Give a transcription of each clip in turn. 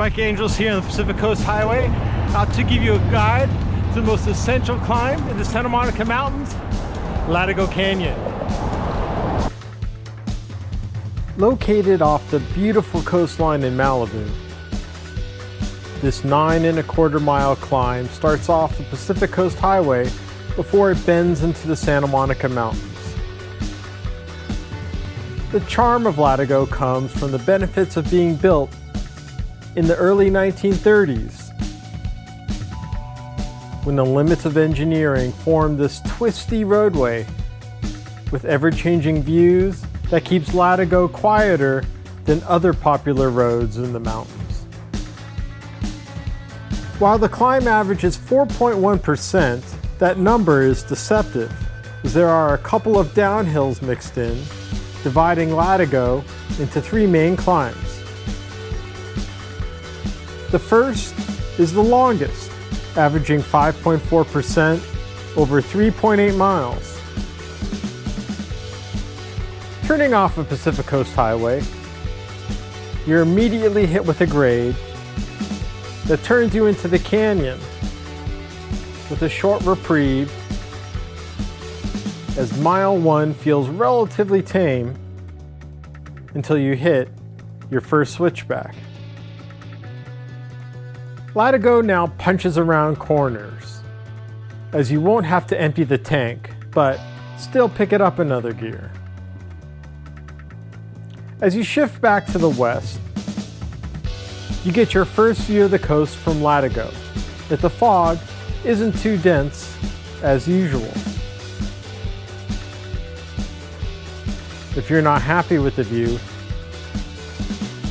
Bike Angels here on the Pacific Coast Highway, out to give you a guide to the most essential climb in the Santa Monica Mountains, Latigo Canyon. Located off the beautiful coastline in Malibu, this 9¼ mile climb starts off the Pacific Coast Highway before it bends into the Santa Monica Mountains. The charm of Latigo comes from the benefits of being built in the early 1930s, when the limits of engineering formed this twisty roadway with ever-changing views that keeps Latigo quieter than other popular roads in the mountains. While the climb averages 4.1%, that number is deceptive, as there are a couple of downhills mixed in, dividing Latigo into 3 main climbs. The first is the longest, averaging 5.4% over 3.8 miles. Turning off of Pacific Coast Highway, you're immediately hit with a grade that turns you into the canyon with a short reprieve, as mile 1 feels relatively tame until you hit your first switchback. Latigo now punches around corners, as you won't have to empty the tank, but still pick it up another gear. As you shift back to the west, you get your first view of the coast from Latigo, yet the fog isn't too dense as usual. If you're not happy with the view,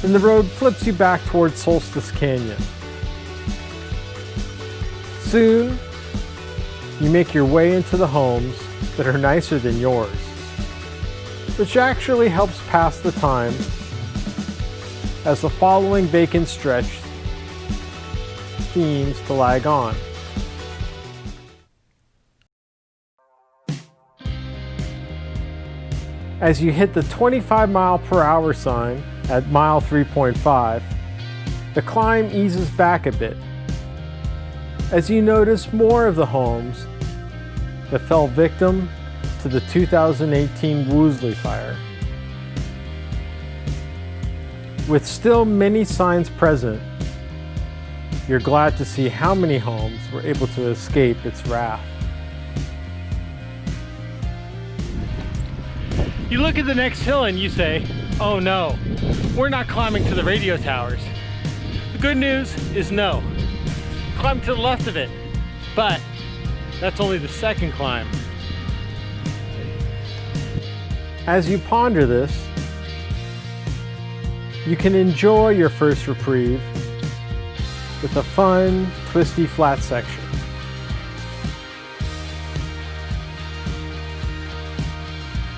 then the road flips you back towards Solstice Canyon. Soon, you make your way into the homes that are nicer than yours, which actually helps pass the time, as the following vacant stretch seems to lag on. As you hit the 25-mile-per-hour sign at mile 3.5, the climb eases back a bit, as you notice more of the homes that fell victim to the 2018 Woolsey fire. With still many signs present, you're glad to see how many homes were able to escape its wrath. You look at the next hill and you say, oh no, we're not climbing to the radio towers. The good news is no. Climb to the left of it, but that's only the second climb. As you ponder this, you can enjoy your first reprieve with a fun, twisty flat section.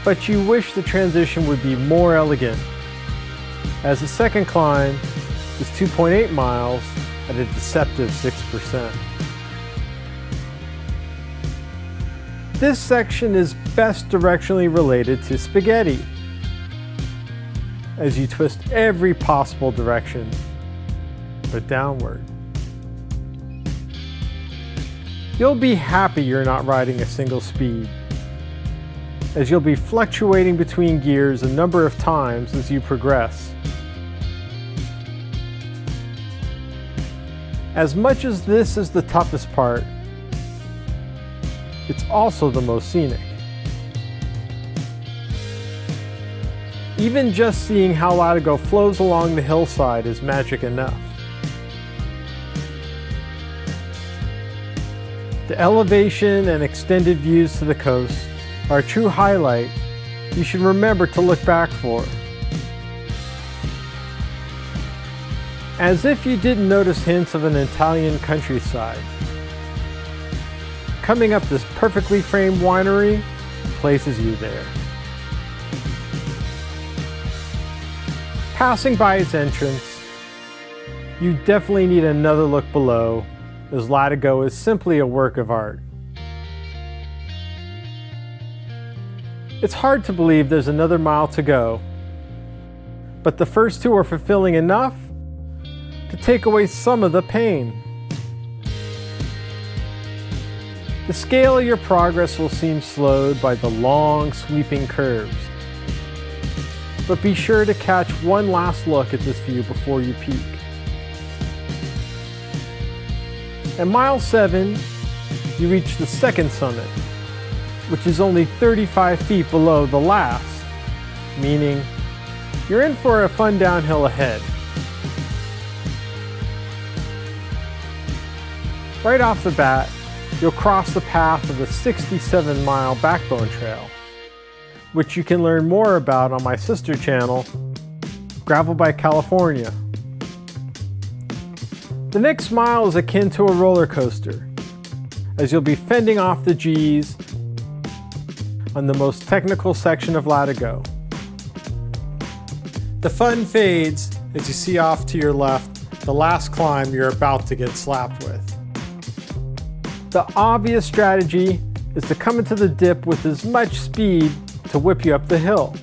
But you wish the transition would be more elegant, as the second climb is 2.8 miles at a deceptive 6%. This section is best directionally related to spaghetti, as you twist every possible direction but downward. You'll be happy you're not riding a single speed, as you'll be fluctuating between gears a number of times as you progress. As much as this is the toughest part, it's also the most scenic. Even just seeing how Latigo flows along the hillside is magic enough. The elevation and extended views to the coast are a true highlight you should remember to look back for. As if you didn't notice hints of an Italian countryside, coming up this perfectly framed winery places you there. Passing by its entrance, you definitely need another look below, as Latigo is simply a work of art. It's hard to believe there's another mile to go, but the first 2 are fulfilling enough to take away some of the pain. The scale of your progress will seem slowed by the long, sweeping curves. But be sure to catch one last look at this view before you peak. At mile 7, you reach the second summit, which is only 35 feet below the last, meaning you're in for a fun downhill ahead. Right off the bat, you'll cross the path of the 67-mile Backbone Trail, which you can learn more about on my sister channel, Gravel Bike California. The next mile is akin to a roller coaster, as you'll be fending off the G's on the most technical section of Latigo. The fun fades as you see off to your left the last climb you're about to get slapped with. The obvious strategy is to come into the dip with as much speed to whip you up the hill.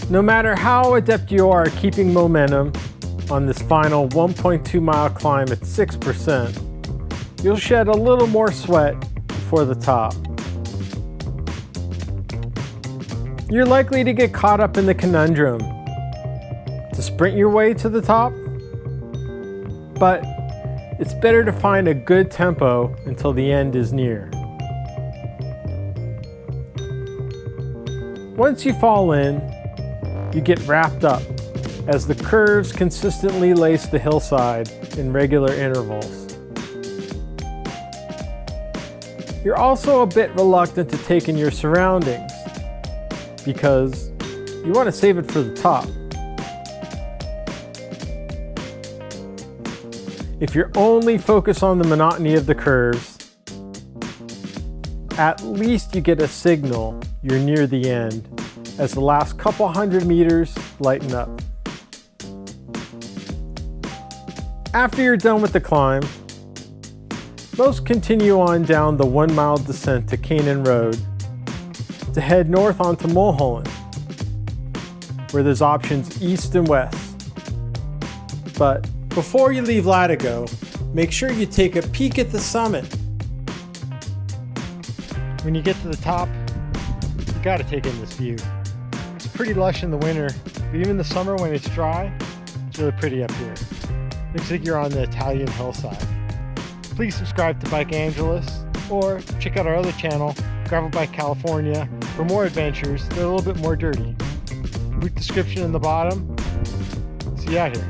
No matter how adept you are at keeping momentum on this final 1.2 mile climb at 6%, you'll shed a little more sweat before the top. You're likely to get caught up in the conundrum to sprint your way to the top, but it's better to find a good tempo until the end is near. Once you fall in, you get wrapped up as the curves consistently lace the hillside in regular intervals. You're also a bit reluctant to take in your surroundings because you want to save it for the top. If you're only focused on the monotony of the curves, at least you get a signal you're near the end as the last couple hundred meters lighten up. After you're done with the climb, most continue on down the 1 mile descent to Canyon Road to head north onto Mulholland, where there's options east and west. But before you leave Latigo, make sure you take a peek at the summit. When you get to the top, you gotta take in this view. It's pretty lush in the winter, but even in the summer when it's dry, it's really pretty up here. Looks like you're on the Italian hillside. Please subscribe to Bike Angeles or check out our other channel, Gravel Bike California, for more adventures. They're a little bit more dirty. Route description in the bottom. See you out here.